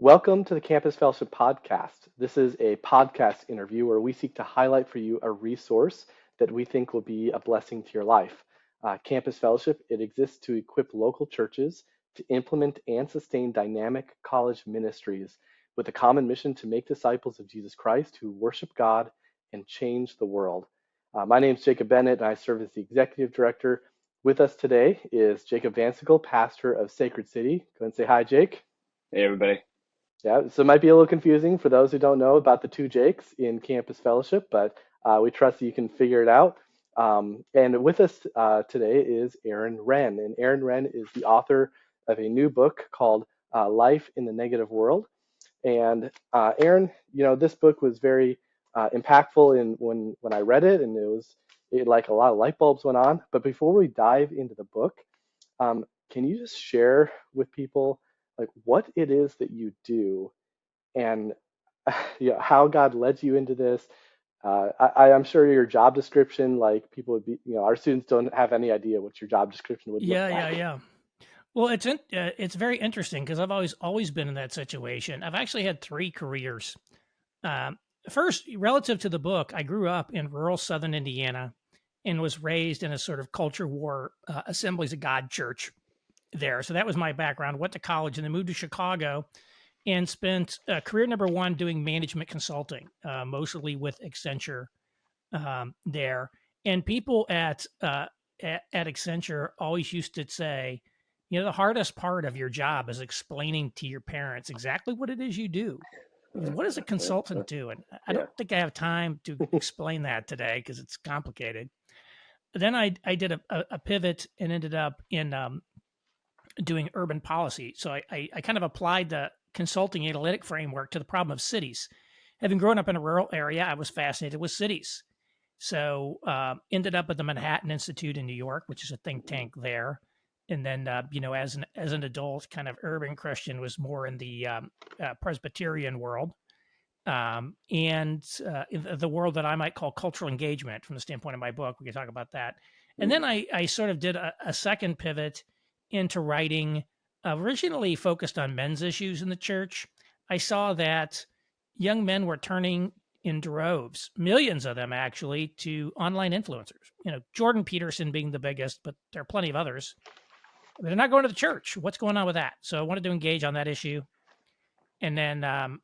Welcome to the Campus Fellowship Podcast. This is a podcast interview where we seek to highlight for you a resource that we think will be a blessing to your life. Campus Fellowship, it exists to equip local churches to implement and sustain dynamic college ministries with a common mission to make disciples of Jesus Christ who worship God and change the world. My name is Jacob Bennett, and I serve as the Executive Director. With us today is Jacob Vansickle, pastor of Sacred City. Go and say hi, Jake. Hey, everybody. Yeah, so it might be a little confusing for those who don't know about the two Jakes in Campus Fellowship, but we trust that you can figure it out. And with us today is Aaron Renn, and Aaron Renn is the author of a new book called Life in the Negative World. And Aaron, this book was very impactful in when I read it, and it like a lot of light bulbs went on. But before we dive into the book, can you just share with people like what it is that you do and how God led you into this? I'm sure your job description, like people would be, our students don't have any idea what your job description would look like. Yeah. Well, it's very interesting because I've always been in that situation. I've actually had three careers. First, relative to the book, I grew up in rural southern Indiana and was raised in a sort of culture war Assemblies of God church there. So that was my background. Went to college and then moved to Chicago and spent career number one doing management consulting, mostly with Accenture there. And people at Accenture always used to say, the hardest part of your job is explaining to your parents exactly what it is you do. Because what does a consultant do? And I don't think I have time to explain that today because it's complicated. Then I did a pivot and ended up in doing urban policy. So I kind of applied the consulting analytic framework to the problem of cities. Having grown up in a rural area, I was fascinated with cities. So ended up at the Manhattan Institute in New York, which is a think tank there. And then, as an adult, kind of urban Christian was more in the Presbyterian world and the world that I might call cultural engagement from the standpoint of my book. We can talk about that. And then I sort of did a second pivot into writing, originally focused on men's issues in the church. I saw that young men were turning in droves, millions of them actually, to online influencers. Jordan Peterson being the biggest, but there are plenty of others. They're not going to the church. What's going on with that? So I wanted to engage on that issue. And then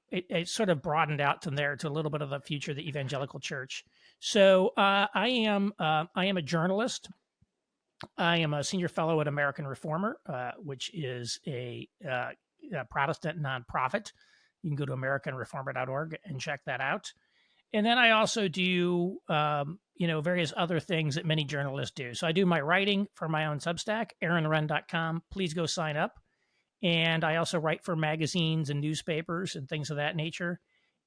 it sort of broadened out from there to a little bit of the future of the evangelical church. So I am a journalist. I am a senior fellow at American Reformer, which is a Protestant nonprofit. You can go to AmericanReformer.org and check that out. And then I also do, various other things that many journalists do. So I do my writing for my own Substack, AaronRenn.com. Please go sign up. And I also write for magazines and newspapers and things of that nature.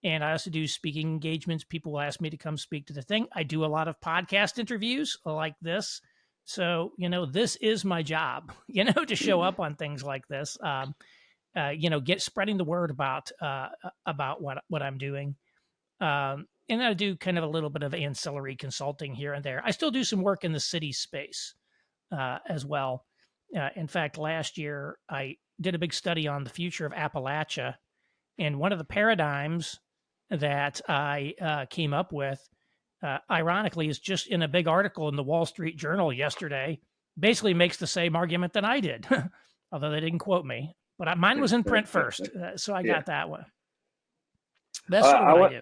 And I also do speaking engagements. People will ask me to come speak to the thing. I do a lot of podcast interviews like this. So, this is my job, to show up on things like this, spreading the word about what I'm doing. And I do kind of a little bit of ancillary consulting here and there. I still do some work in the city space as well. In fact, last year, I did a big study on the future of Appalachia. And one of the paradigms that I came up with, ironically, is just in a big article in the Wall Street Journal yesterday, basically makes the same argument that I did, although they didn't quote me. But mine was in print first, so I got that one. That's what I do.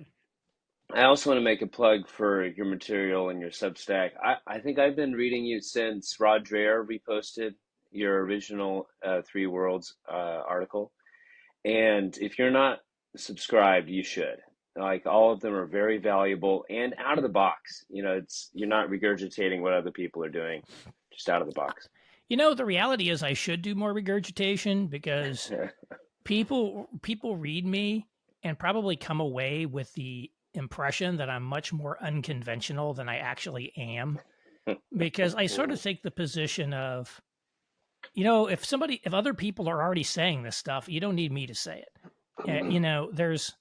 I also want to make a plug for your material and your Substack. I think I've been reading you since Rod Dreher reposted your original Three Worlds article. And if you're not subscribed, you should. Like, all of them are very valuable and out of the box. You're not regurgitating what other people are doing, just out of the box. The reality is I should do more regurgitation because people read me and probably come away with the impression that I'm much more unconventional than I actually am, because I sort of take the position of, if other people are already saying this stuff, you don't need me to say it.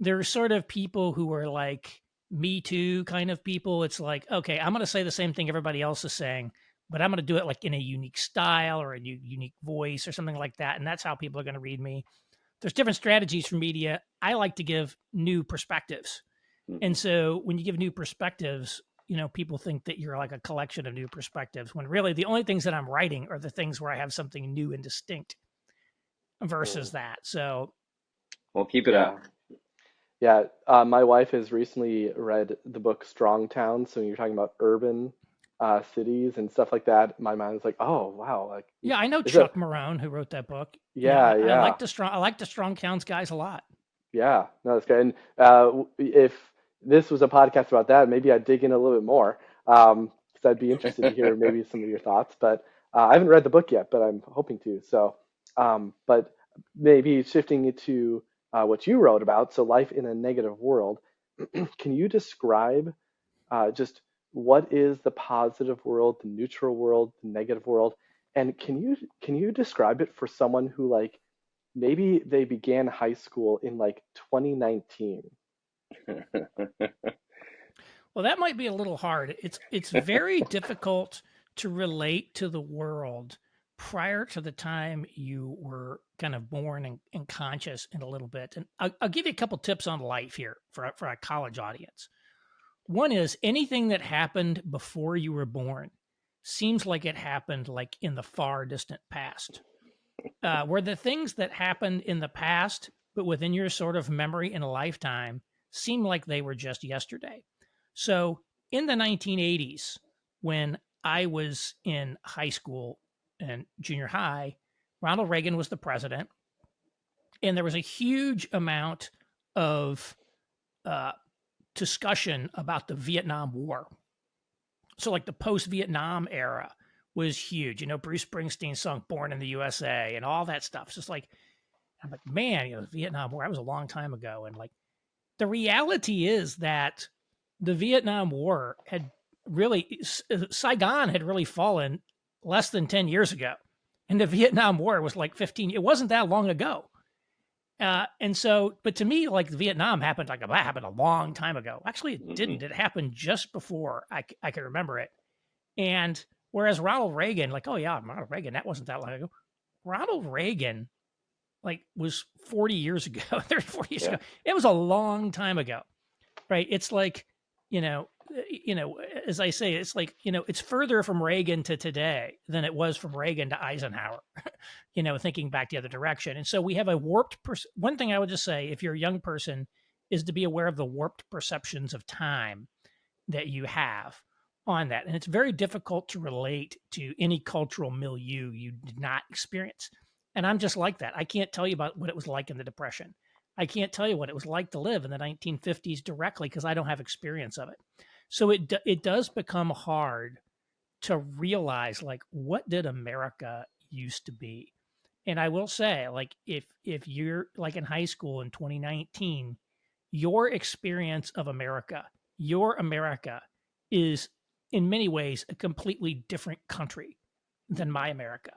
There's sort of people who are like Me Too kind of people. It's like, okay, I'm going to say the same thing everybody else is saying, but I'm going to do it like in a unique style or a unique voice or something like that. And that's how people are going to read me. there's different strategies for media. I like to give new perspectives. And so when you give new perspectives, people think that you're like a collection of new perspectives, when really the only things that I'm writing are the things where I have something new and distinct versus that. So, Well, keep it Yeah. up. Yeah. My wife has recently read the book Strong Town. So when you're talking about urban cities and stuff like that, my mind is like, oh, wow. Like, yeah, I know is it? Chuck Marone, who wrote that book. Yeah, I yeah. like I like the Strong Towns guys a lot. Yeah, no, that's great. And if this was a podcast about that, maybe I'd dig in a little bit more, because I'd be interested to hear maybe some of your thoughts. But I haven't read the book yet, but I'm hoping to. So, but maybe shifting it to what you wrote about, so life in a negative world. Can you describe just what is the positive world, the neutral world, the negative world, and can you describe it for someone who like maybe they began high school in like 2019. Well, that might be a little hard. It's very difficult to relate to the world prior to the time you were kind of born and conscious in a little bit. And I'll give you a couple tips on life here for a college audience. One is anything that happened before you were born seems like it happened like in the far distant past. Where the things that happened in the past, but within your sort of memory in a lifetime, seem like they were just yesterday. So in the 1980s, when I was in high school and junior high, Ronald Reagan was the president, and there was a huge amount of uh, discussion about the Vietnam War. So, like the post Vietnam era was huge. Bruce Springsteen's song "Born in the USA" and all that stuff. It's just like I'm like, man, the Vietnam War, that was a long time ago, and like the reality is that the Vietnam War had really Saigon had really fallen less than 10 years ago. And the Vietnam War was like 15. It wasn't that long ago. And so, but to me, like Vietnam happened, like that happened a long time ago. Actually, it didn't. It happened just before I can remember it. And whereas Ronald Reagan, like, oh yeah, Ronald Reagan, that wasn't that long ago. Ronald Reagan, like, was 40 years ago, 30, 40 years Yeah. ago. It was a long time ago, right? It's like, you know, as I say, it's like, it's further from Reagan to today than it was from Reagan to Eisenhower, thinking back the other direction. And so we have a warped, one thing I would just say, if you're a young person, is to be aware of the warped perceptions of time that you have on that. And it's very difficult to relate to any cultural milieu you did not experience. And I'm just like that. I can't tell you about what it was like in the Depression. I can't tell you what it was like to live in the 1950s directly because I don't have experience of it. So it does become hard to realize, like, what did America used to be? And I will say, like, if you're like in high school in 2019, your experience of America, your America is in many ways a completely different country than my America.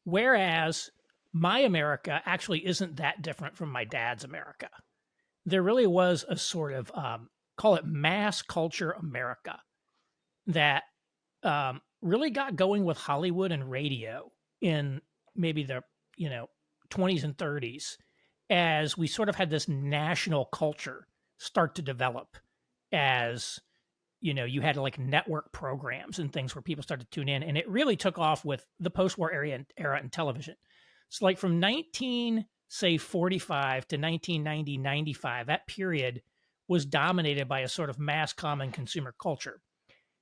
Whereas my America actually isn't that different from my dad's America. There really was a sort of call it mass culture America that really got going with Hollywood and radio in maybe the 20s and 30s, as we sort of had this national culture start to develop, as you had like network programs and things where people started to tune in, and it really took off with the post-war era in television. So like from 1945 to 1990, 95, that period was dominated by a sort of mass common consumer culture.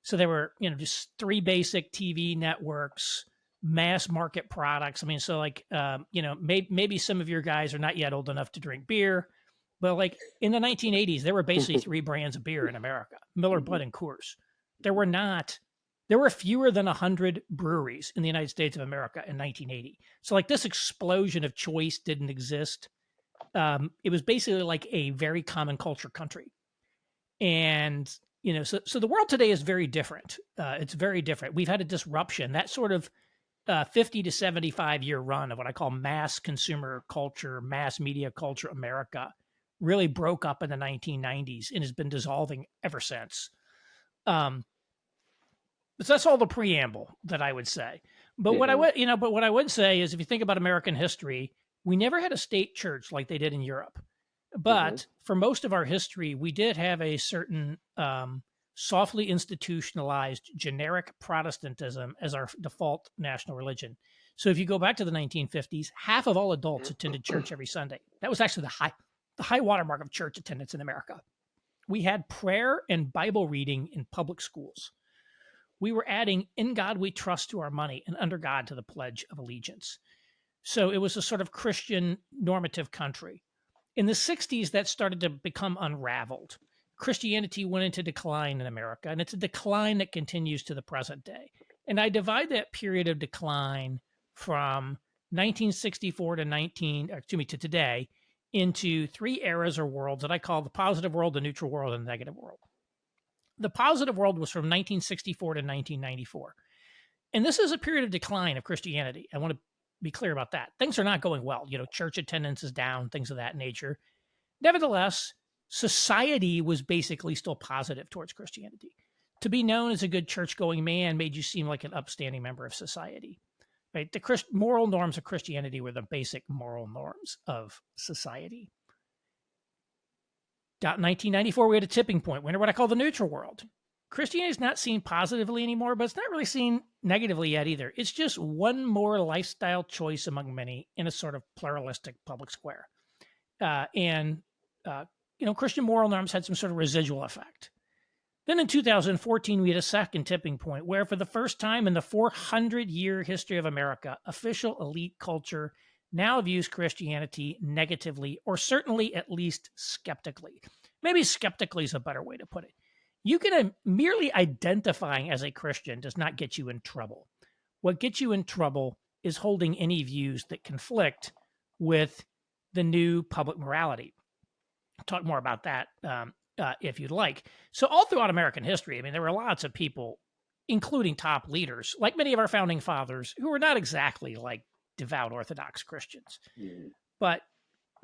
So there were, just three basic TV networks, mass market products. I mean, so like, maybe some of your guys are not yet old enough to drink beer, but like in the 1980s, there were basically three brands of beer in America: Miller, Bud, and Coors. There were fewer than 100 breweries in the United States of America in 1980. So like this explosion of choice didn't exist. It was basically like a very common culture country. And, so the world today is very different. It's very different. We've had a disruption. That sort of 50 to 75-year run of what I call mass consumer culture, mass media culture America really broke up in the 1990s and has been dissolving ever since. But that's all the preamble that I would say. But what I would say is, if you think about American history, We never had a state church like they did in Europe. Hmm. But for most of our history, we did have a certain softly institutionalized generic Protestantism as our default national religion. So if you go back to the 1950s, half of all adults attended church every Sunday. That was actually the high watermark of church attendance in America. We had prayer and Bible reading in public schools. We were adding "In God We Trust" to our money and "Under God" to the Pledge of Allegiance. So it was a sort of Christian normative country. In the 60s, that started to become unraveled. Christianity went into decline in America, and it's a decline that continues to the present day. And I divide that period of decline from 1964 to today into three eras or worlds that I call the positive world, the neutral world, and the negative world. The positive world was from 1964 to 1994. And this is a period of decline of Christianity. I want to be clear about that. Things are not going well. Church attendance is down, things of that nature. Nevertheless, society was basically still positive towards Christianity. To be known as a good church-going man made you seem like an upstanding member of society. Right? The moral norms of Christianity were the basic moral norms of society. 1994, we had a tipping point. We entered what I call the neutral world. Christianity is not seen positively anymore, but it's not really seen negatively yet either. It's just one more lifestyle choice among many in a sort of pluralistic public square. Christian moral norms had some sort of residual effect. Then in 2014, we had a second tipping point where, for the first time in the 400-year history of America, official elite culture now views Christianity negatively, or certainly at least skeptically. Maybe skeptically is a better way to put it. You can merely identifying as a Christian does not get you in trouble. What gets you in trouble is holding any views that conflict with the new public morality. I'll talk more about that if you'd like. So all throughout American history, there were lots of people, including top leaders, like many of our founding fathers, who were not exactly like devout Orthodox Christians, but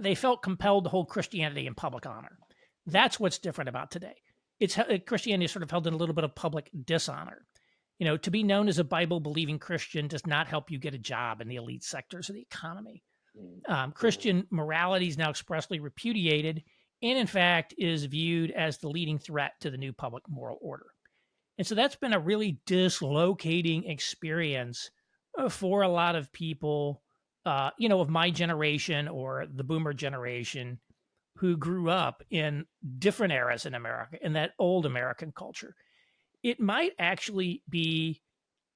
they felt compelled to hold Christianity in public honor. That's what's different about today. Christianity is sort of held in a little bit of public dishonor. To be known as a Bible-believing Christian does not help you get a job in the elite sectors of the economy. Christian morality is now expressly repudiated and, in fact, is viewed as the leading threat to the new public moral order. And so that's been a really dislocating experience for a lot of people, of my generation or the boomer generation, who grew up in different eras in America, in that old American culture. It might actually be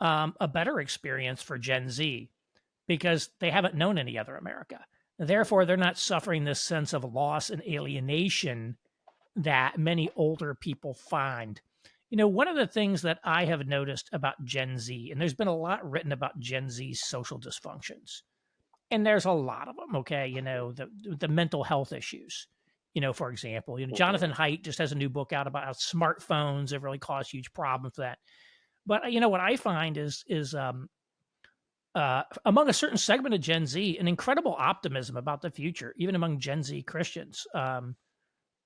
a better experience for Gen Z because they haven't known any other America. Therefore, they're not suffering this sense of loss and alienation that many older people find. One of the things that I have noticed about Gen Z, and there's been a lot written about Gen Z's social dysfunctions, and there's a lot of them, okay? The mental health issues, for example, Jonathan Haidt just has a new book out about how smartphones have really caused huge problems for that. But, what I find is among a certain segment of Gen Z, an incredible optimism about the future, even among Gen Z Christians.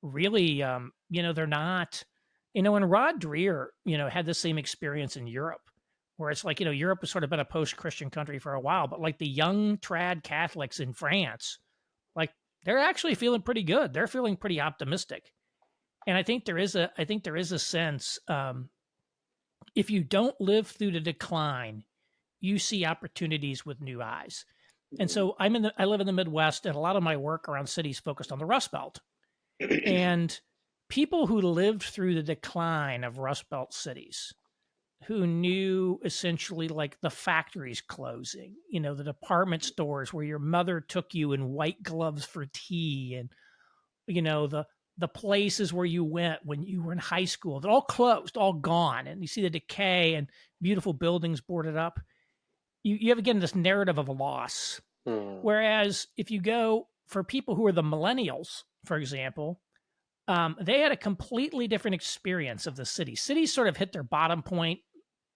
Really, they're not, and Rod Dreher, had the same experience in Europe, where it's like, Europe has sort of been a post-Christian country for a while, but like the young trad Catholics in France, like they're actually feeling pretty good. They're feeling pretty optimistic. And I think there is a sense, if you don't live through the decline, you see opportunities with new eyes. And so I live in the Midwest, and a lot of my work around cities focused on the Rust Belt. And people who lived through the decline of Rust Belt cities, who knew essentially like the factories closing, the department stores where your mother took you in white gloves for tea, and, the places where you went when you were in high school, they're all closed, all gone. And you see the decay and beautiful buildings boarded up. You have, again, this narrative of a loss. Whereas if you go for people who are the millennials, for example, they had a completely different experience of the city. Cities sort of hit their bottom point,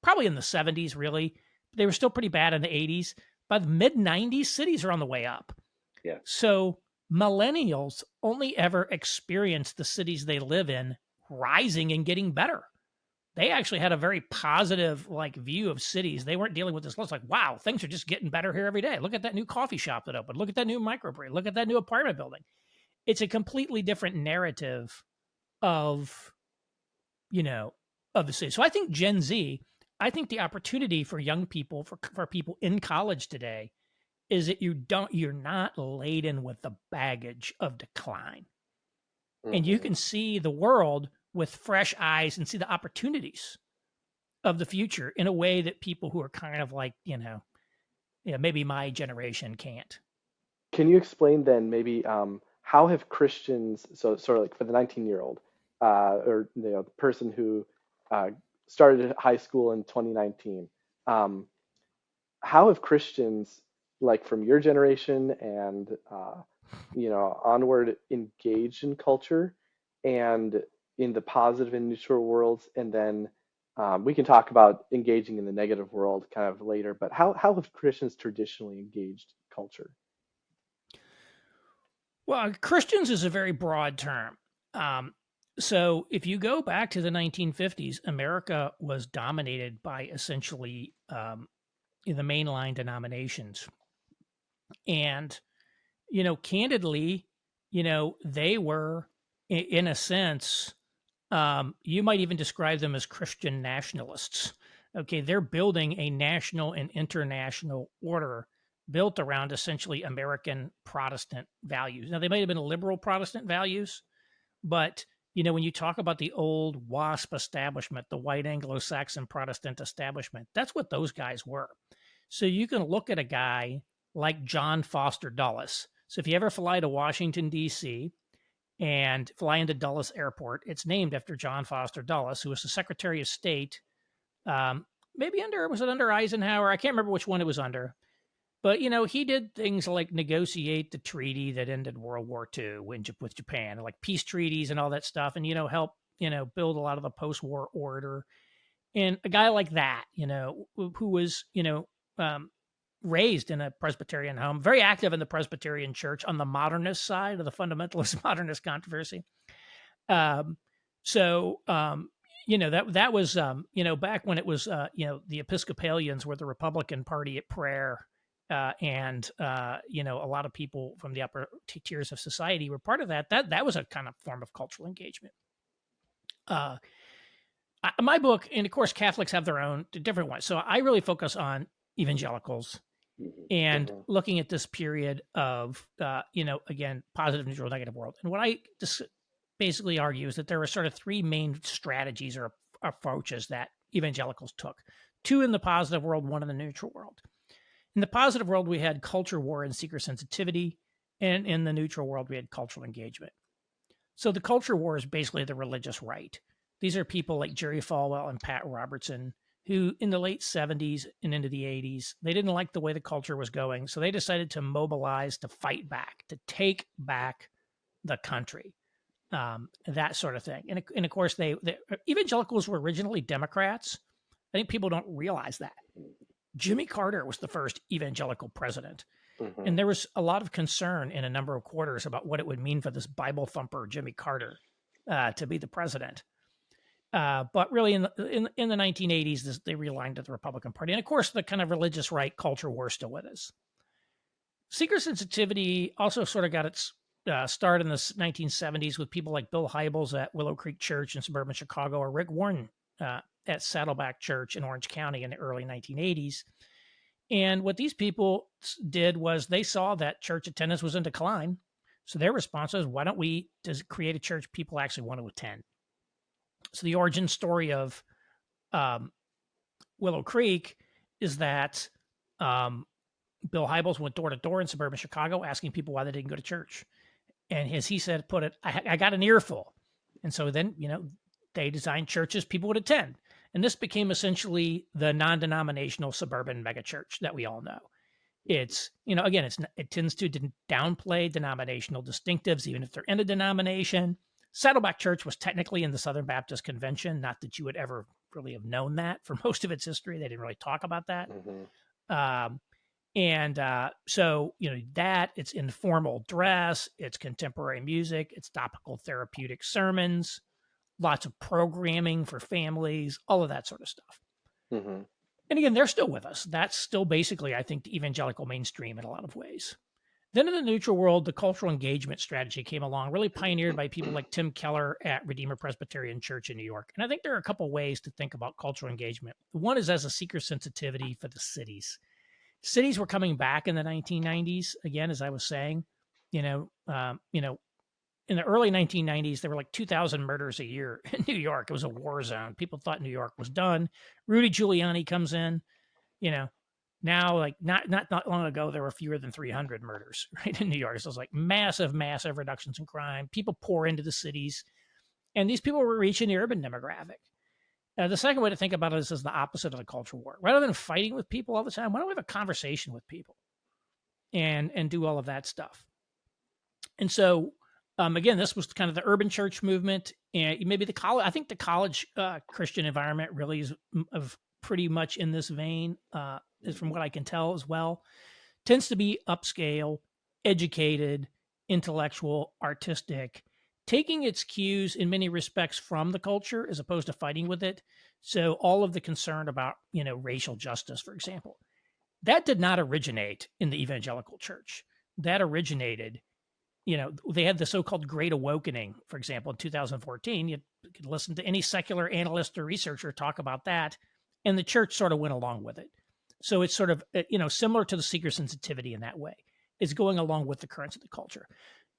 probably in the 70s, really. They were still pretty bad in the 80s. By the mid-90s, cities are on the way up. Yeah. So millennials only ever experience the cities they live in rising and getting better. they actually had a very positive like view of cities. They weren't dealing with this. It's like, wow, things are just getting better here every day. Look at that new coffee shop that opened. Look at that new microbrewery. Look at that new apartment building. It's a completely different narrative of, you know, of the city. So I think Gen Z, I think the opportunity for young people, for people in college today, is that you're not laden with the baggage of decline. And you Hmm. can see the world with fresh eyes and see the opportunities of the future in a way that people who are kind of like, maybe my generation can't. Can you explain then maybe how have Christians, so sort of like for the 19-year-old, or the person who uh, started high school in 2019, um, how have Christians, like from your generation and onward, engaged in culture and in the positive and neutral worlds, and then we can talk about engaging in the negative world kind of later. But how have Christians traditionally engaged culture? Well, Christians is a very broad term. Um, so if you go back to the 1950s, America was dominated by essentially the mainline denominations. And, candidly, they were, in a sense, you might even describe them as Christian nationalists. Okay, they're building a national and international order built around essentially American Protestant values. Now, they might have been liberal Protestant values, but when you talk about the old WASP establishment, the white Anglo-Saxon Protestant establishment, that's what those guys were. So you can look at a guy like John Foster Dulles. So if you ever fly to Washington, D.C., and fly into Dulles Airport. It's named after John Foster Dulles, who was the Secretary of State. Maybe was it under Eisenhower? I can't remember which one it was under. But he did things like negotiate the treaty that ended World War II with Japan, like peace treaties and all that stuff, and help build a lot of the post-war order. And a guy like that, who was um, raised in a Presbyterian home, very active in the Presbyterian Church on the modernist side of the fundamentalist modernist controversy. Um, so that was back when it was the Episcopalians were the Republican Party at prayer, and a lot of people from the upper tiers of society were part of that. That was a kind of form of cultural engagement. My book, and of course Catholics have their own different ones. So I really focus on evangelicals and Hmm. looking at this period of again, positive, neutral, negative world. And what I basically argue is that there are sort of three main strategies or approaches that evangelicals took: two in the positive world, one in the neutral world. In the positive world, we had culture war and seeker sensitivity, and in the neutral world, we had cultural engagement. So the culture war is basically the religious right. These are people like Jerry Falwell and Pat Robertson, who in the late 70s and into the 80s, they didn't like the way the culture was going. So they decided to mobilize, to fight back, to take back the country, that sort of thing. And of course, evangelicals were originally Democrats. I think people don't realize that. Jimmy Carter was the first evangelical president. Hmm. And there was a lot of concern in a number of quarters about what it would mean for this Bible thumper, Jimmy Carter, to be the president. But really, in the 1980s, they realigned to the Republican Party, and of course, the kind of religious right culture war still with us. Seeker sensitivity also sort of got its start in the 1970s with people like Bill Hybels at Willow Creek Church in suburban Chicago, or Rick Warren at Saddleback Church in Orange County in the early 1980s. And what these people did was they saw that church attendance was in decline. So their response was, why don't we just create a church people actually want to attend? So the origin story of Willow Creek is that Bill Hybels went door to door in suburban Chicago asking people why they didn't go to church. And as he said, I got an earful. And so then, they designed churches people would attend. And this became essentially the non-denominational suburban megachurch that we all know. It's, again, it tends to downplay denominational distinctives, even if they're in a denomination. Saddleback Church was technically in the Southern Baptist Convention. Not that you would ever really have known that for most of its history. They didn't really talk about that. Hmm. So, that it's informal dress, it's contemporary music, it's topical therapeutic sermons. lots of programming for families, all of that sort of stuff. Hmm. And again, they're still with us. That's still basically, I think, the evangelical mainstream in a lot of ways. Then in the neutral world, the cultural engagement strategy came along, really pioneered by people like Tim Keller at Redeemer Presbyterian Church in New York. And I think there are a couple ways to think about cultural engagement. One is as a seeker sensitivity for the cities. Cities were coming back in the 1990s, again, as I was saying. In the early 1990s, there were like 2,000 murders a year in New York. It was a war zone. People thought New York was done. Rudy Giuliani comes in, you know, now like not long ago there were fewer than 300 murders right in New York. So it's like massive reductions in crime. People pour into the cities, and these people were reaching the urban demographic. The second way to think about it is the opposite of the culture war. Rather than fighting with people all the time, why don't we have a conversation with people and do all of that stuff? And so again, this was kind of the urban church movement, and maybe the college. I think the college Christian environment really is of pretty much in this vein, is from what I can tell as well. Tends to be upscale, educated, intellectual, artistic, taking its cues in many respects from the culture as opposed to fighting with it. So all of the concern about racial justice, for example, that did not originate in the evangelical church. That originated they had the so-called Great Awakening, for example, in 2014. You could listen to any secular analyst or researcher talk about that, and the church sort of went along with it. So it's sort of, similar to the seeker sensitivity in that way. It's going along with the currents of the culture.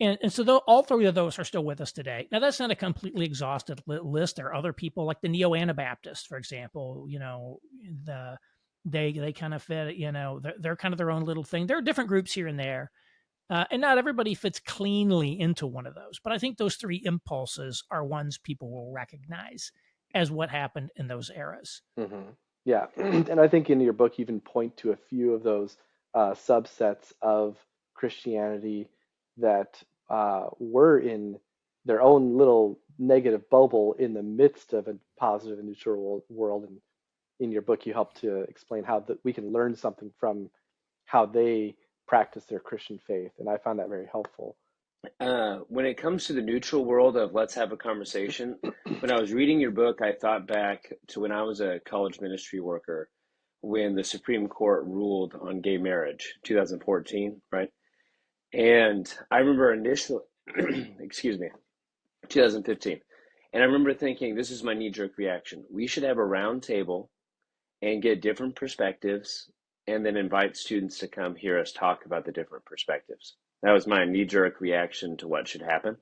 And so all three of those are still with us today. Now, that's not a completely exhaustive list. There are other people like the Neo-Anabaptists, for example, they kind of fit, they're kind of their own little thing. There are different groups here and there. And not everybody fits cleanly into one of those. But I think those three impulses are ones people will recognize as what happened in those eras. Hmm. Yeah. And I think in your book, you even point to a few of those subsets of Christianity that were in their own little negative bubble in the midst of a positive and neutral world. And in your book, you help to explain how we can learn something from how they practice their Christian faith. And I found that very helpful. When it comes to the neutral world of let's have a conversation, when I was reading your book, I thought back to when I was a college ministry worker when the Supreme Court ruled on gay marriage, 2014, right? And I remember initially, excuse me, 2015. And I remember thinking, this is my knee-jerk reaction. We should have a round table and get different perspectives and then invite students to come hear us talk about the different perspectives. That was my knee-jerk reaction to what should happen.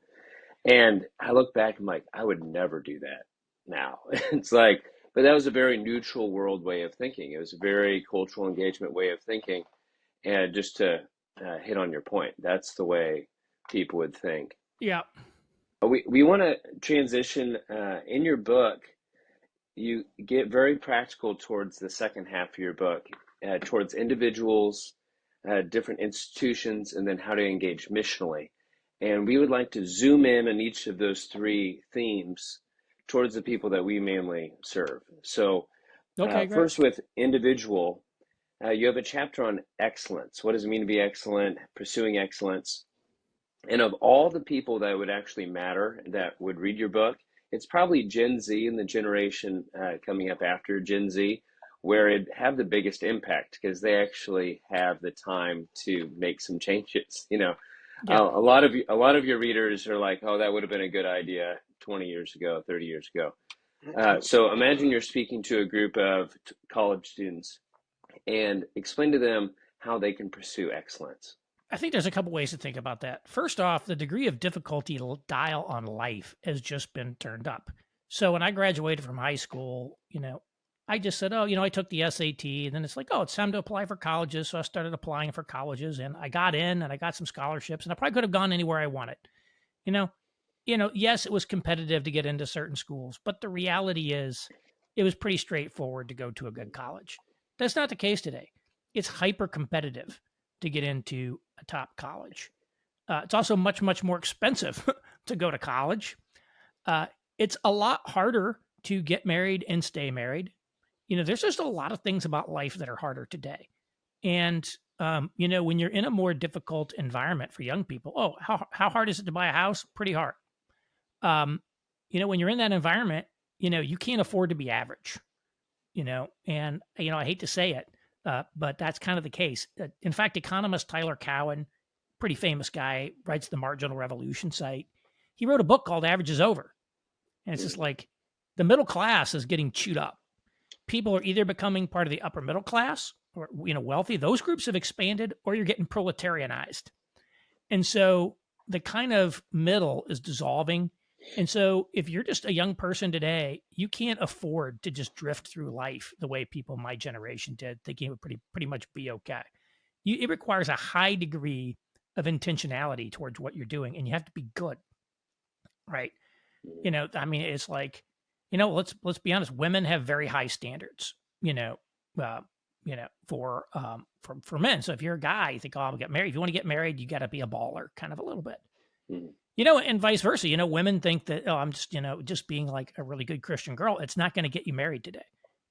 And I look back, I'm like, I would never do that now. It's like, but that was a very neutral world way of thinking. It was a very cultural engagement way of thinking. And just to hit on your point, that's the way people would think. Yeah. We want to transition in your book. You get very practical towards the second half of your book, towards individuals, different institutions, and then how to engage missionally. And we would like to zoom in on each of those three themes towards the people that we mainly serve. So Okay, great. first with individual, you have a chapter on excellence. What does it mean to be excellent, pursuing excellence? And of all the people that would actually matter that would read your book, it's probably Gen Z and the generation coming up after Gen Z, where it'd have the biggest impact because they actually have the time to make some changes. Yeah. A lot of your readers are like, oh, that would have been a good idea 20 years ago, 30 years ago. So imagine you're speaking to a group of college students and explain to them how they can pursue excellence. I think there's a couple ways to think about that. First off, the degree of difficulty dial on life has just been turned up. So when I graduated from high school, I just said, oh, I took the SAT, and then it's like, oh, it's time to apply for colleges. So I started applying for colleges, and I got in, and I got some scholarships, and I probably could have gone anywhere I wanted. Yes, it was competitive to get into certain schools, but the reality is it was pretty straightforward to go to a good college. That's not the case today. It's hyper competitive to get into a top college. It's also much, much more expensive to go to college. It's a lot harder to get married and stay married. There's just a lot of things about life that are harder today. And, when you're in a more difficult environment for young people, how hard is it to buy a house? Pretty hard. when you're in that environment, you can't afford to be average, and, I hate to say it, but that's kind of the case. In fact, economist Tyler Cowen, pretty famous guy, writes the Marginal Revolution site. He wrote a book called Average is Over. And it's just like the middle class is getting chewed up. People are either becoming part of the upper middle class or, wealthy. Those groups have expanded, or you're getting proletarianized. And so the kind of middle is dissolving. And so if you're just a young person today, you can't afford to just drift through life the way people my generation did, thinking it would pretty much be okay. It requires a high degree of intentionality towards what you're doing, and you have to be good, right? It's like, let's be honest. Women have very high standards, for men. So if you're a guy, you think, oh, I'll get married. If you want to get married, you got to be a baller, kind of a little bit, and vice versa. Women think that, oh, I'm just being like a really good Christian girl. It's not going to get you married today,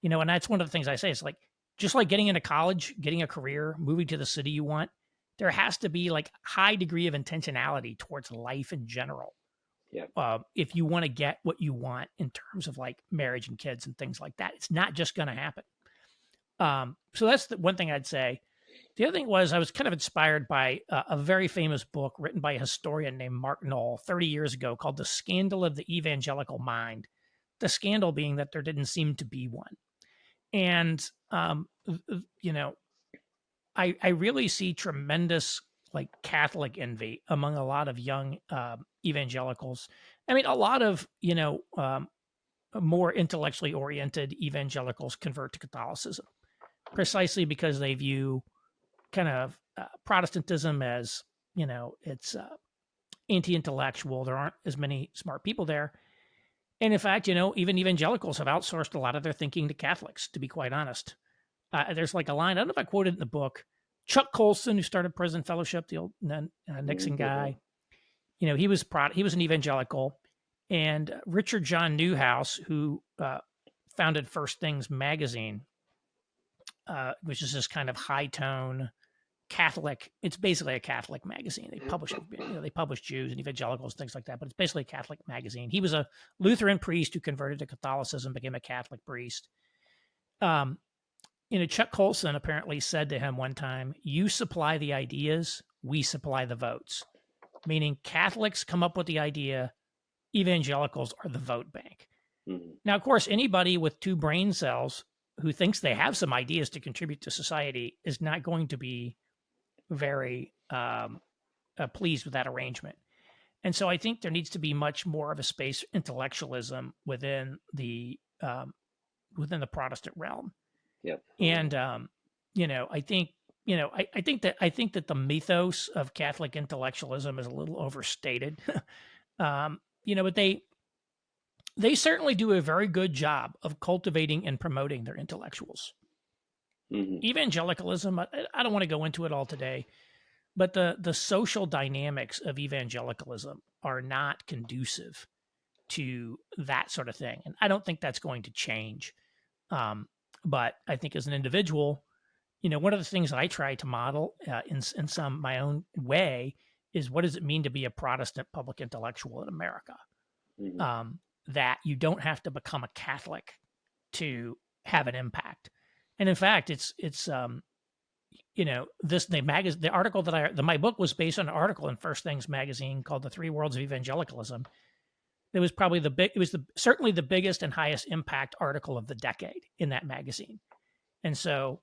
and that's one of the things I say. It's like, just like getting into college, getting a career, moving to the city you want, there has to be like high degree of intentionality towards life in general. Yeah. If you want to get what you want in terms of like marriage and kids and things like that, it's not just going to happen. So that's the one thing I'd say. The other thing was, I was kind of inspired by a very famous book written by a historian named Mark Knoll 30 years ago called The Scandal of the Evangelical Mind. The scandal being that there didn't seem to be one. And, I really see tremendous like Catholic envy among a lot of young evangelicals. I mean, a lot of, more intellectually oriented evangelicals convert to Catholicism precisely because they view kind of Protestantism as, it's anti-intellectual. There aren't as many smart people there. And in fact, even evangelicals have outsourced a lot of their thinking to Catholics, to be quite honest. There's like a line, I don't know if I quoted it in the book, Chuck Colson, who started Prison Fellowship, the old Nixon guy, he was an evangelical. And Richard John Newhouse, who founded First Things magazine, which is this kind of high tone Catholic. It's basically a Catholic magazine. They publish Jews and evangelicals, things like that. But it's basically a Catholic magazine. He was a Lutheran priest who converted to Catholicism, became a Catholic priest. Chuck Colson apparently said to him one time, "You supply the ideas, we supply the votes." Meaning Catholics come up with the idea, evangelicals are the vote bank. Mm-hmm. Now, of course, anybody with two brain cells who thinks they have some ideas to contribute to society is not going to be very pleased with that arrangement. And so I think there needs to be much more of a space for intellectualism within the Protestant realm. Yeah. And I think that the mythos of Catholic intellectualism is a little overstated. But they certainly do a very good job of cultivating and promoting their intellectuals. Mm-hmm. Evangelicalism, I don't want to go into it all today, but the social dynamics of evangelicalism are not conducive to that sort of thing. And I don't think that's going to change. But I think as an individual, one of the things I try to model in some my own way is, what does it mean to be a Protestant public intellectual in America? Mm-hmm. That you don't have to become a Catholic to have an impact. And in fact, it's the article my book was based on an article in First Things magazine called The Three Worlds of Evangelicalism. It was probably certainly the biggest and highest impact article of the decade in that magazine. And so,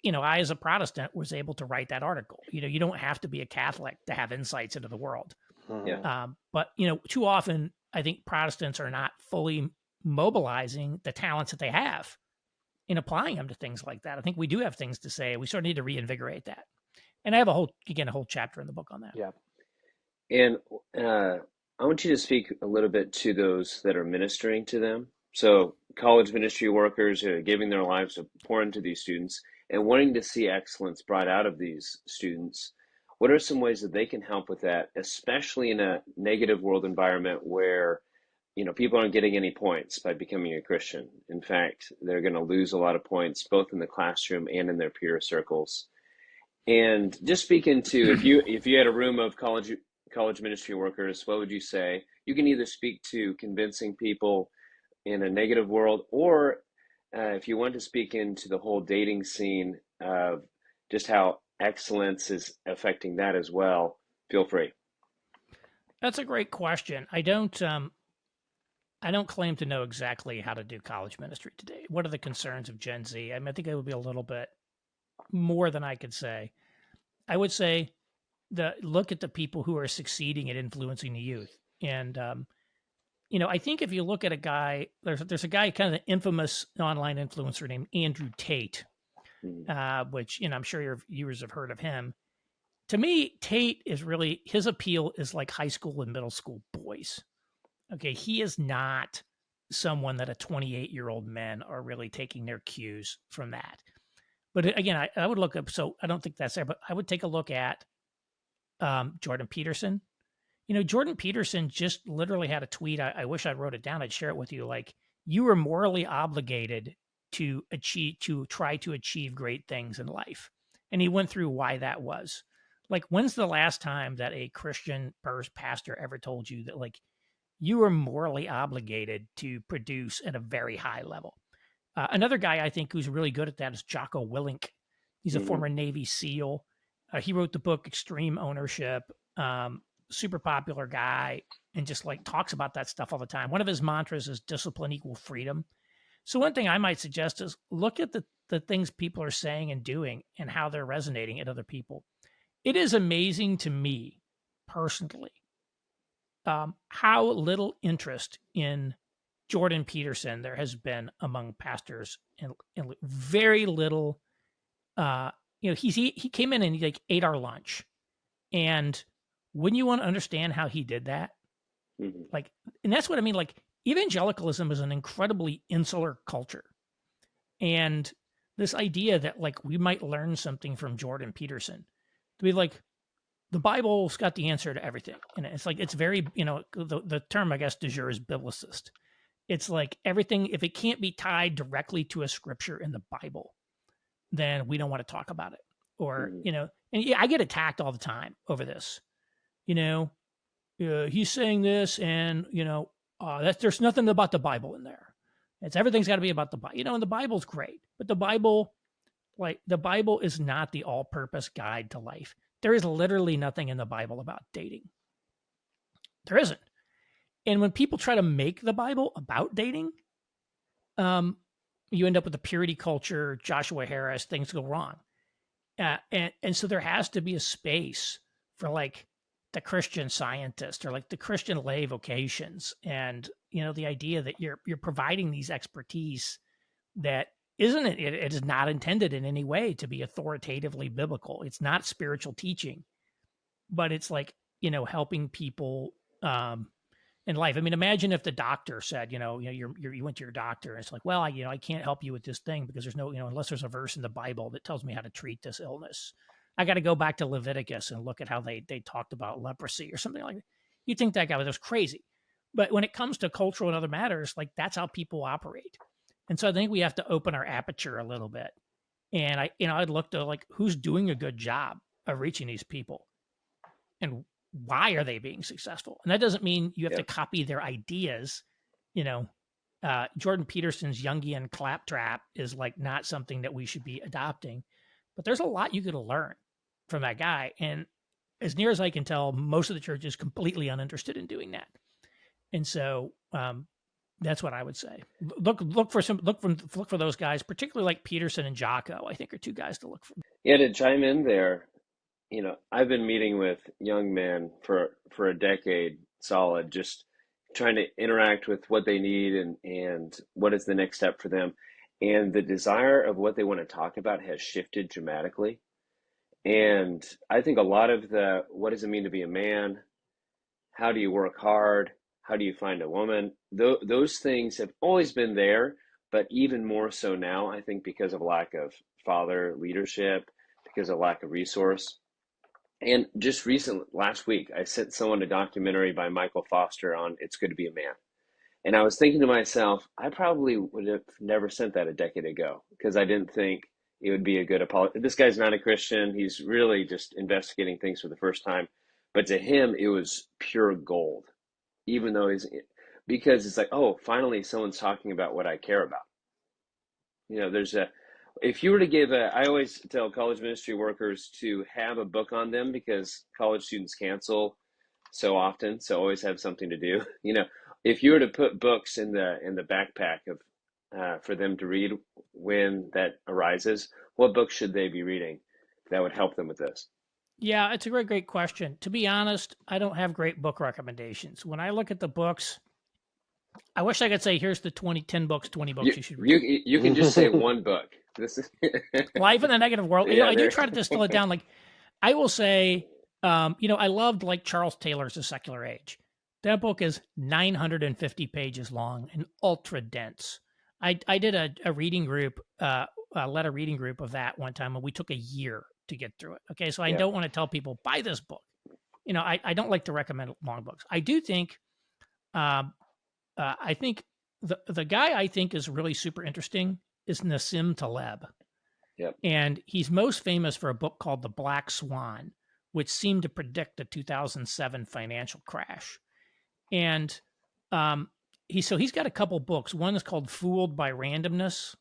I, as a Protestant, was able to write that article. You don't have to be a Catholic to have insights into the world. Yeah. But too often, I think Protestants are not fully mobilizing the talents that they have in applying them to things like that. I think we do have things to say. We sort of need to reinvigorate that. And I have a whole chapter in the book on that. Yeah. And I want you to speak a little bit to those that are ministering to them. So college ministry workers who are giving their lives to pour into these students and wanting to see excellence brought out of these students. What are some ways that they can help with that, especially in a negative world environment where, people aren't getting any points by becoming a Christian? In fact, they're going to lose a lot of points, both in the classroom and in their peer circles. And just speaking to, if you had a room of college college ministry workers, what would you say? You can either speak to convincing people in a negative world, or if you want to speak into the whole dating scene of just how excellence is affecting that as well, feel free. That's a great question. I don't claim to know exactly how to do college ministry today. What are the concerns of Gen Z? I mean, I think it would be a little bit more than I could say. I would say look at the people who are succeeding at influencing the youth. And I think if you look at a guy, there's a guy, kind of an infamous online influencer named Andrew Tate, which I'm sure your viewers have heard of him. To me, Tate is really, his appeal is like high school and middle school boys. Okay, he is not someone that a 28-year-old men are really taking their cues from that. But again, I would look up. So I don't think that's there, but I would take a look at Jordan Peterson. Jordan Peterson just literally had a tweet. I wish I wrote it down. I'd share it with you. Like, you are morally obligated to try to achieve great things in life. And he went through why that was. Like, when's the last time that a Christian pastor ever told you that, like, you are morally obligated to produce at a very high level? Another guy I think who's really good at that is Jocko Willink. He's a former Navy SEAL. He wrote the book Extreme Ownership. Super popular guy, and just like talks about that stuff all the time. One of his mantras is discipline equal freedom. So one thing I might suggest is look at the things people are saying and doing and how they're resonating at other people. It is amazing to me personally how little interest in Jordan Peterson there has been among pastors, and very little. He came in and he like ate our lunch, and wouldn't you want to understand how he did that? Like, and that's what I mean. Like, evangelicalism is an incredibly insular culture, and this idea that like we might learn something from Jordan Peterson, to be like, the Bible's got the answer to everything, and it's like it's very the term I guess du jour is biblicist. It's like everything, if it can't be tied directly to a scripture in the Bible, then we don't want to talk about it. Or and yeah, I get attacked all the time over this. He's saying this, and that there's nothing about the Bible in there. Everything's got to be about the Bible. And the Bible's great, but the Bible is not the all-purpose guide to life. There is literally nothing in the Bible about dating. There isn't. And when people try to make the Bible about dating, you end up with a purity culture, Joshua Harris, things go wrong. And so there has to be a space for like the Christian Scientist or like the Christian lay vocations. And, the idea that you're providing these expertise that it is not intended in any way to be authoritatively biblical. It's not spiritual teaching, but it's like, helping people in life. I mean, imagine if the doctor said, you went to your doctor and it's like, well, I can't help you with this thing because there's no, unless there's a verse in the Bible that tells me how to treat this illness. I got to go back to Leviticus and look at how they talked about leprosy or something like that. You'd think that guy was crazy. But when it comes to cultural and other matters, like that's how people operate. And so I think we have to open our aperture a little bit. And I'd look to like who's doing a good job of reaching these people and why are they being successful? And that doesn't mean you have to copy their ideas. Jordan Peterson's Jungian claptrap is like not something that we should be adopting, but there's a lot you could learn from that guy. And as near as I can tell, most of the church is completely uninterested in doing that. And so that's what I would say. Look for those guys, particularly like Peterson and Jocko, I think are two guys to look for. Yeah, to chime in there, I've been meeting with young men for a decade solid, just trying to interact with what they need and what is the next step for them. And the desire of what they want to talk about has shifted dramatically. And I think a lot of what does it mean to be a man? How do you work hard? How do you find a woman? Those things have always been there, but even more so now, I think, because of lack of father leadership, because of lack of resource. And just recently, last week, I sent someone a documentary by Michael Foster on It's Good to Be a Man. And I was thinking to myself, I probably would have never sent that a decade ago because I didn't think it would be a good apology. This guy's not a Christian. He's really just investigating things for the first time. But to him, it was pure gold, even though because it's like, oh, finally someone's talking about what I care about. If you were to I always tell college ministry workers to have a book on them because college students cancel so often, so always have something to do. If you were to put books in the backpack of for them to read when that arises, what books should they be reading that would help them with this? Yeah, it's a great question. To be honest, I don't have great book recommendations. When I look at the books, I wish I could say, here's the 10 books, 20 books you should read. You can just say one book. This is Life in the Negative World. Yeah, I do try to distill it down. Like, I will say, I loved like Charles Taylor's The Secular Age. That book is 950 pages long and ultra dense. I did a reading group, led a reading group of that one time, and we took a year to get through it. Okay, so I don't want to tell people buy this book. I don't like to recommend long books. I do think, I think the guy I think is really super interesting is Nassim Taleb. Yep. And he's most famous for a book called The Black Swan, which seemed to predict the 2007 financial crash. And he's got a couple books. One is called Fooled by Randomness,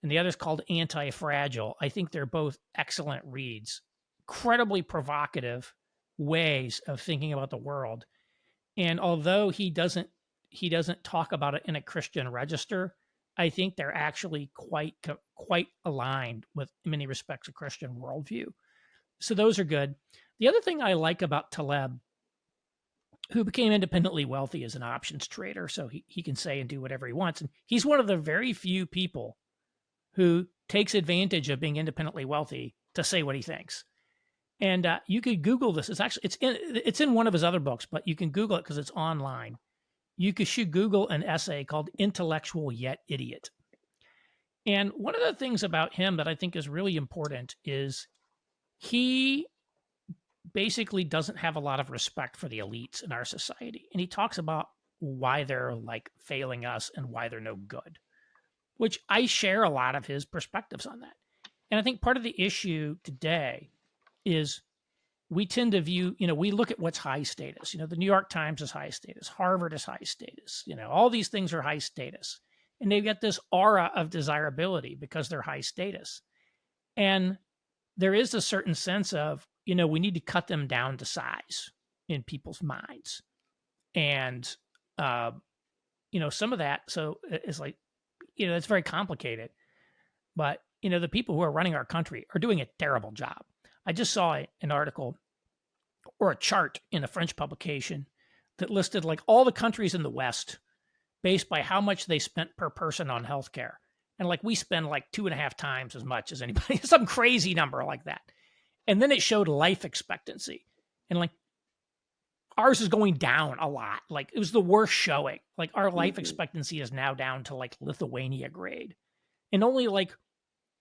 and the other is called Anti-Fragile. I think they're both excellent reads, incredibly provocative ways of thinking about the world. And although he doesn't talk about it in a Christian register, I think they're actually quite aligned with, in many respects, a Christian worldview. So those are good. The other thing I like about Taleb, who became independently wealthy as an options trader, so he can say and do whatever he wants. And he's one of the very few people who takes advantage of being independently wealthy to say what he thinks. And you could Google this. It's in one of his other books, but you can Google it because it's online. You should Google an essay called Intellectual Yet Idiot. And one of the things about him that I think is really important is he basically doesn't have a lot of respect for the elites in our society. And he talks about why they're like failing us and why they're no good, which I share a lot of his perspectives on that. And I think part of the issue today is we tend to view, we look at what's high status. The New York Times is high status. Harvard is high status. All these things are high status. And they've got this aura of desirability because they're high status. And there is a certain sense of, we need to cut them down to size in people's minds. And, some of that, so it's like, it's very complicated. But, the people who are running our country are doing a terrible job. I just saw an article or a chart in a French publication that listed like all the countries in the West based by how much they spent per person on healthcare. And like we spend like 2.5 times as much as anybody, some crazy number like that. And then it showed life expectancy. And like ours is going down a lot. Like it was the worst showing. Like our life expectancy is now down to like Lithuania grade. And only like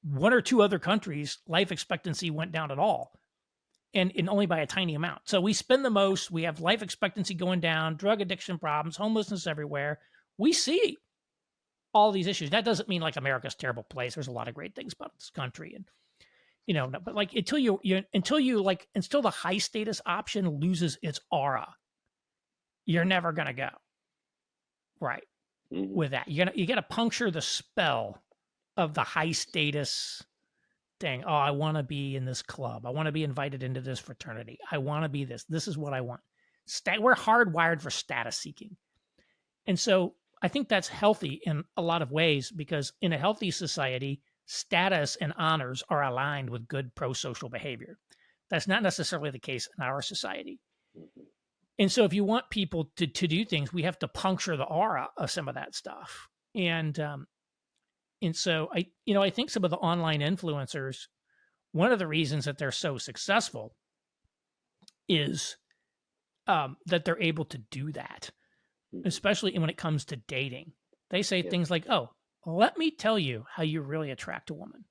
1 or 2 other countries, life expectancy went down at all. And only by a tiny amount. So we spend the most, we have life expectancy going down, drug addiction problems, homelessness everywhere. We see all these issues. That doesn't mean like America's a terrible place. There's a lot of great things about this country. And, but like until the high status option loses its aura, you're never going to go. Right. Mm-hmm. With that, you got to puncture the spell of the high status thing. Oh, I want to be in this club. I want to be invited into this fraternity. I want to be this. This is what I want. We're hardwired for status seeking. And so I think that's healthy in a lot of ways because in a healthy society, status and honors are aligned with good pro-social behavior. That's not necessarily the case in our society. And so if you want people to do things, we have to puncture the aura of some of that stuff. And so I think some of the online influencers, one of the reasons that they're so successful is that they're able to do that, especially when it comes to dating. They say things like, oh, let me tell you how you really attract a woman.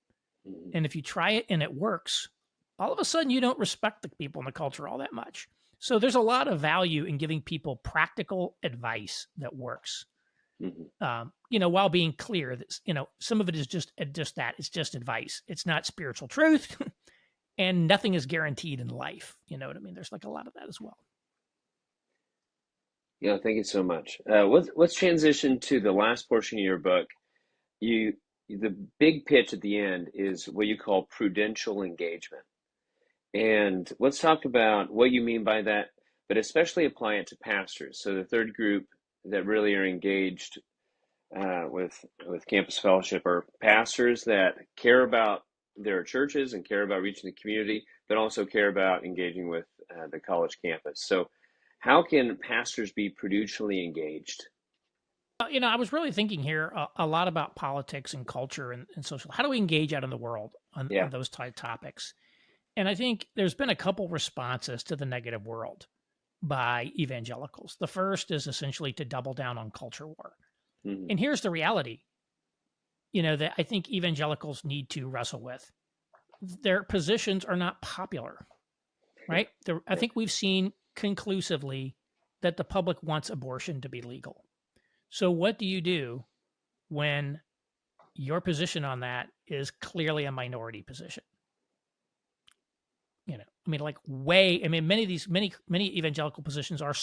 And if you try it and it works, all of a sudden you don't respect the people in the culture all that much. So there's a lot of value in giving people practical advice that works. While being clear that, some of it is just that. It's just advice. It's not spiritual truth and nothing is guaranteed in life. You know what I mean? There's like a lot of that as well. Yeah, thank you so much. Let's transition to the last portion of your book. You, the big pitch at the end is what you call prudential engagement. And let's talk about what you mean by that, but especially apply it to pastors. So the third group that really are engaged with Campus Fellowship are pastors that care about their churches and care about reaching the community, but also care about engaging with the college campus. So, how can pastors be prudentially engaged? I was really thinking here a lot about politics and culture and social. How do we engage out in the world on Yeah. those type topics? And I think there's been a couple responses to the negative world by evangelicals. The first is essentially to double down on culture war. Hmm. And here's the reality, that I think evangelicals need to wrestle with. Their positions are not popular, right? I Yeah. think we've seen conclusively that the public wants abortion to be legal. So, what do you do when your position on that is clearly a minority position? Many of these, many evangelical positions are,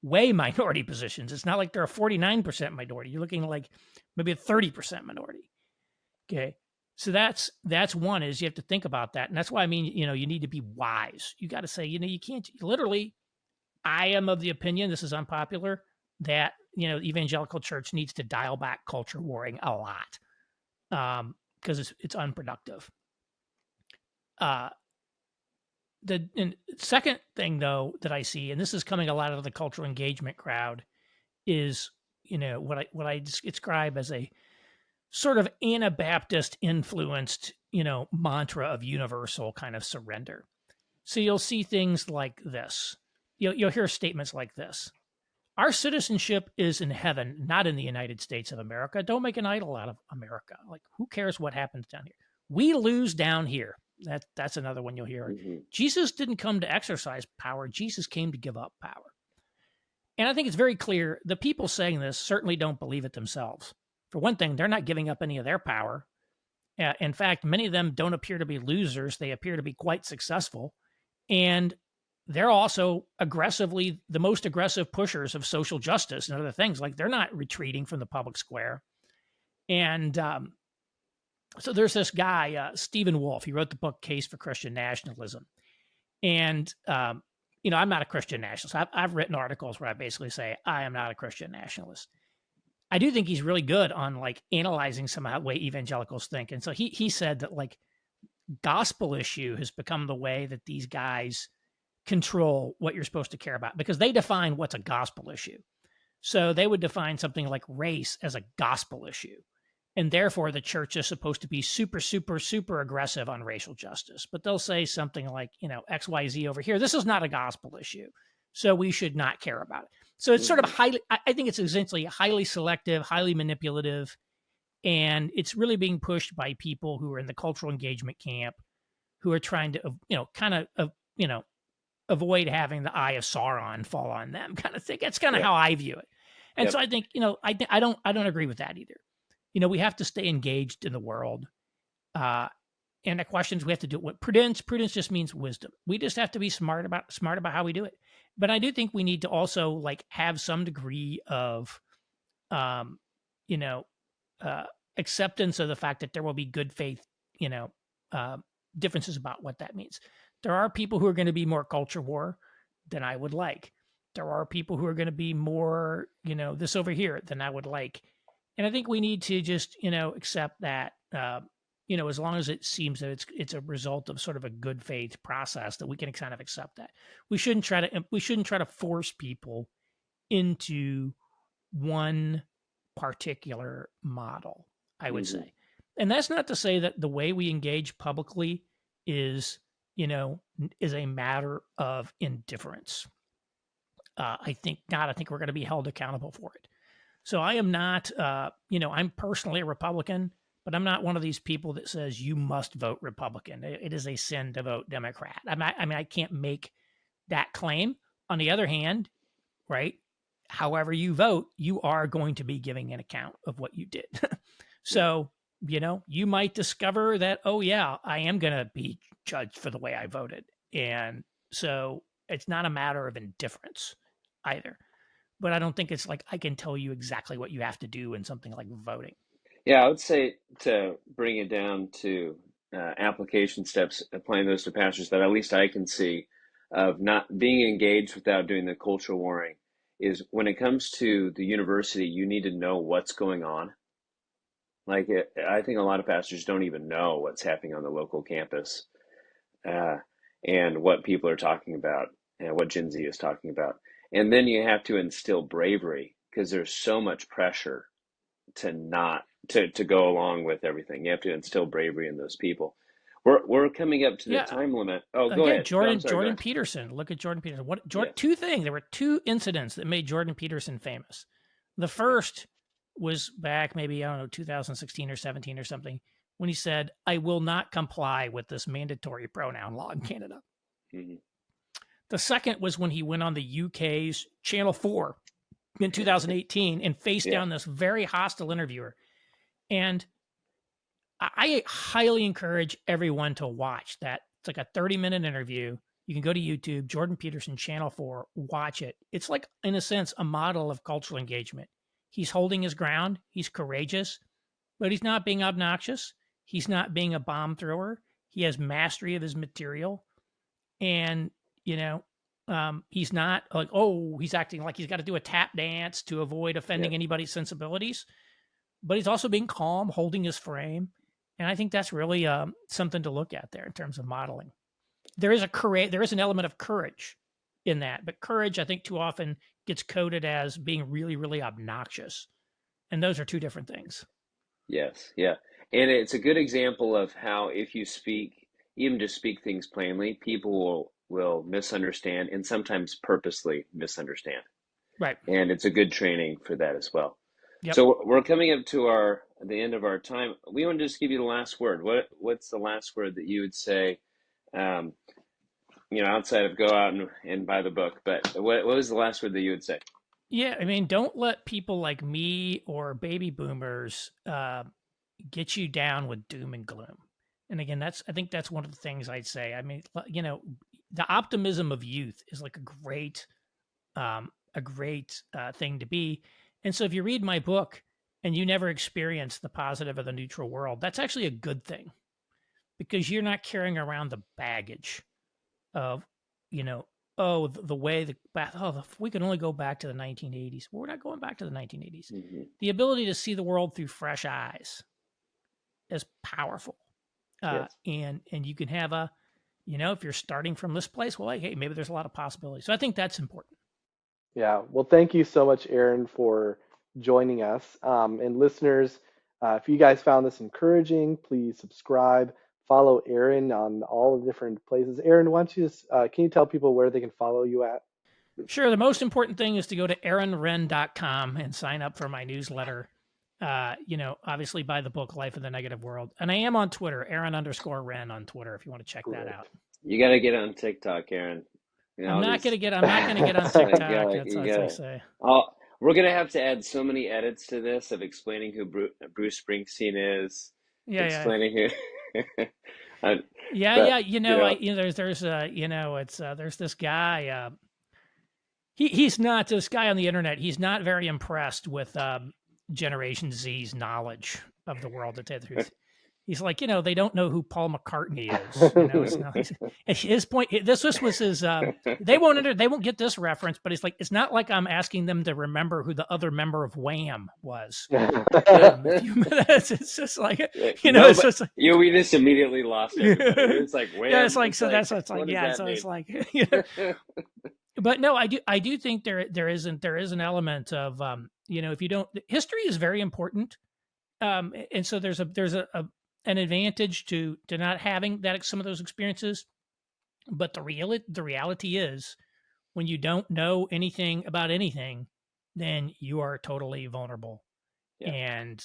way minority positions. It's not like they're a 49% minority. You're looking like maybe a 30% minority. Okay. So that's one is you have to think about that. And that's why you need to be wise. You got to say, you can't literally, I am of the opinion, this is unpopular, that, evangelical church needs to dial back culture warring a lot. Because it's unproductive. The second thing though that I see, and this is coming a lot out of the cultural engagement crowd, is what I describe as a sort of Anabaptist influenced mantra of universal kind of surrender. So you'll see things like this. You'll hear statements like this: "Our citizenship is in heaven, not in the United States of America. Don't make an idol out of America. Like, who cares what happens down here? We lose down here." That's another one you'll hear. Hmm. Jesus didn't come to exercise power. Jesus came to give up power. And I think it's very clear the people saying this certainly don't believe it themselves. For one thing, they're not giving up any of their power. In fact, many of them don't appear to be losers. They appear to be quite successful. And they're also aggressively the most aggressive pushers of social justice and other things. Like, they're not retreating from the public square. And so there's this guy, Stephen Wolfe. He wrote the book Case for Christian Nationalism. And, I'm not a Christian nationalist. I've written articles where I basically say I am not a Christian nationalist. I do think he's really good on like analyzing some of the way evangelicals think. And so he said that like gospel issue has become the way that these guys control what you're supposed to care about, because they define what's a gospel issue. So they would define something like race as a gospel issue. And therefore, the church is supposed to be super, super, super aggressive on racial justice. But they'll say something like, XYZ over here, this is not a gospel issue. So we should not care about it. So it's sort of Hmm. I think it's essentially highly selective, highly manipulative. And it's really being pushed by people who are in the cultural engagement camp, who are trying to, avoid having the eye of Sauron fall on them kind of thing. That's kind of Yeah. how I view it. And Yep. so I think, I don't agree with that either. We have to stay engaged in the world. Uh, and the questions we have to do what prudence just means wisdom. We just have to be smart about how we do it. But I do think we need to also like have some degree of, um, you know, acceptance of the fact that there will be good faith, you know, uh, differences about what that means. There are people who are going to be more culture war than I would like. There are people who are going to be more, this over here than I would like. And I think we need to just, accept that, as long as it seems that it's a result of sort of a good faith process, that we can kind of accept that. We shouldn't try to force people into one particular model, I would Hmm. say. And that's not to say that the way we engage publicly is, is a matter of indifference. I think not. I think we're going to be held accountable for it. So I am not, I'm personally a Republican, but I'm not one of these people that says you must vote Republican. It is a sin to vote Democrat. I can't make that claim. On the other hand, right, however you vote, you are going to be giving an account of what you did. Yeah. So, you might discover that, oh, yeah, I am going to be judged for the way I voted. And so it's not a matter of indifference. either. But I don't think it's like I can tell you exactly what you have to do in something like voting. Yeah, I would say to bring it down to application steps, applying those to pastors that at least I can see of not being engaged without doing the culture warring is when it comes to the university, you need to know what's going on. I think a lot of pastors don't even know what's happening on the local campus, uh, and what people are talking about and what Gen Z is talking about. And then you have to instill bravery because there's so much pressure to not to go along with everything. You have to instill bravery in those people. We're coming up to the Yeah. time limit. Oh, go Again, ahead. I'm sorry. Go Jordan ahead. Peterson. Look at Jordan Peterson. Yes. Two things. There were two incidents that made Jordan Peterson famous. The Yeah. first was back maybe, I don't know, 2016 or 17 or something, when he said, "I will not comply with this mandatory pronoun law in Canada." Hmm. The second was when he went on the UK's Channel 4 in 2018 and faced Yeah. down this very hostile interviewer. And I highly encourage everyone to watch that. It's like a 30-minute interview. You can go to YouTube, Jordan Peterson, Channel 4, watch it. It's like, in a sense, a model of cultural engagement. He's holding his ground. He's courageous, but he's not being obnoxious. He's not being a bomb thrower. He has mastery of his material. And, he's not like, oh, he's acting like he's got to do a tap dance to avoid offending Yeah. anybody's sensibilities. But he's also being calm, holding his frame. And I think that's really something to look at there in terms of modeling. There is an element of courage in that, but courage, I think, too often gets coded as being really, really obnoxious, and those are two different things. Yes. Yeah. And it's a good example of how if you speak, even just speak things plainly, people will misunderstand and sometimes purposely misunderstand. Right. And it's a good training for that as well. Yep. So we're coming up to the end of our time. We want to just give you the last word. What's the last word that you would say, um, outside of go out and buy the book? But what was the last word that you would say? Yeah. I mean, don't let people like me or baby boomers get you down with doom and gloom. And again, I think that's one of the things I'd say. I mean, the optimism of youth is like a great thing to be. And so if you read my book and you never experience the positive or the neutral world, that's actually a good thing, because you're not carrying around the baggage of, the way we can only go back to the 1980s. Well, we're not going back to the 1980s. Mm-hmm. The ability to see the world through fresh eyes is powerful. Yes. And you can have if you're starting from this place, well, hey, maybe there's a lot of possibilities. So I think that's important. Yeah, well, thank you so much, Aaron, for joining us. And listeners, if you guys found this encouraging, please subscribe, follow Aaron on all the different places. Aaron, why don't you can you tell people where they can follow you at? Sure. The most important thing is to go to aaronrenn.com and sign up for my newsletter. Obviously buy the book, Life in the Negative World. And I am on Twitter, Aaron_Renn on Twitter, if you want to check that out. You got to get on TikTok, Aaron. I'm not going to get on TikTok. That's what I say. We're going to have to add so many edits to this of explaining who Bruce Springsteen is. Yeah. Explaining who. There's this guy. He's not this guy on the internet. He's not very impressed with Generation Z's knowledge of the world, to tell you the truth. He's like, they don't know who Paul McCartney is. His point. This was his. They won't get this reference, but it's like, it's not like I'm asking them to remember who the other member of Wham was. It's just like, it's just like, we just immediately lost everybody. It's like Wham. Yeah, it's like, so that's what's like, yeah. So it's like, But no, I do think there is an element of if you don't, history is very important, and so there's an advantage to not having some of those experiences. But the reality is, when you don't know anything about anything, then you are totally vulnerable. Yeah. And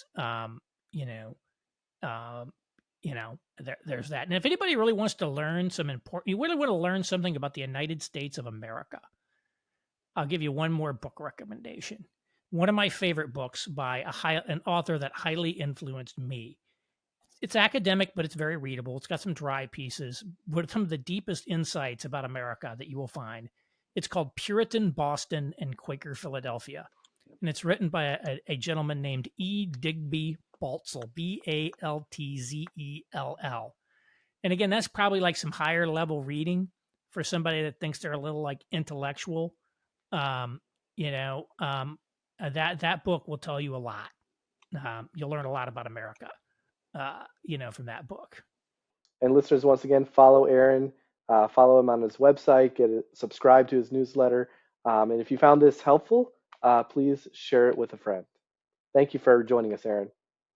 there's that. And if anybody really wants to learn you really want to learn something about the United States of America, I'll give you one more book recommendation. One of my favorite books by an author that highly influenced me. It's academic, but it's very readable. It's got some dry pieces, but some of the deepest insights about America that you will find It's called Puritan Boston and Quaker Philadelphia. And it's written by a gentleman named E. Digby Baltzell, Baltzell. And again, that's probably like some higher level reading for somebody that thinks they're a little like intellectual. Um, you know, that book will tell you a lot. You'll learn a lot about America, from that book. And listeners, once again, follow Aaron, follow him on his website, subscribe to his newsletter. And if you found this helpful, please share it with a friend. Thank you for joining us, Aaron.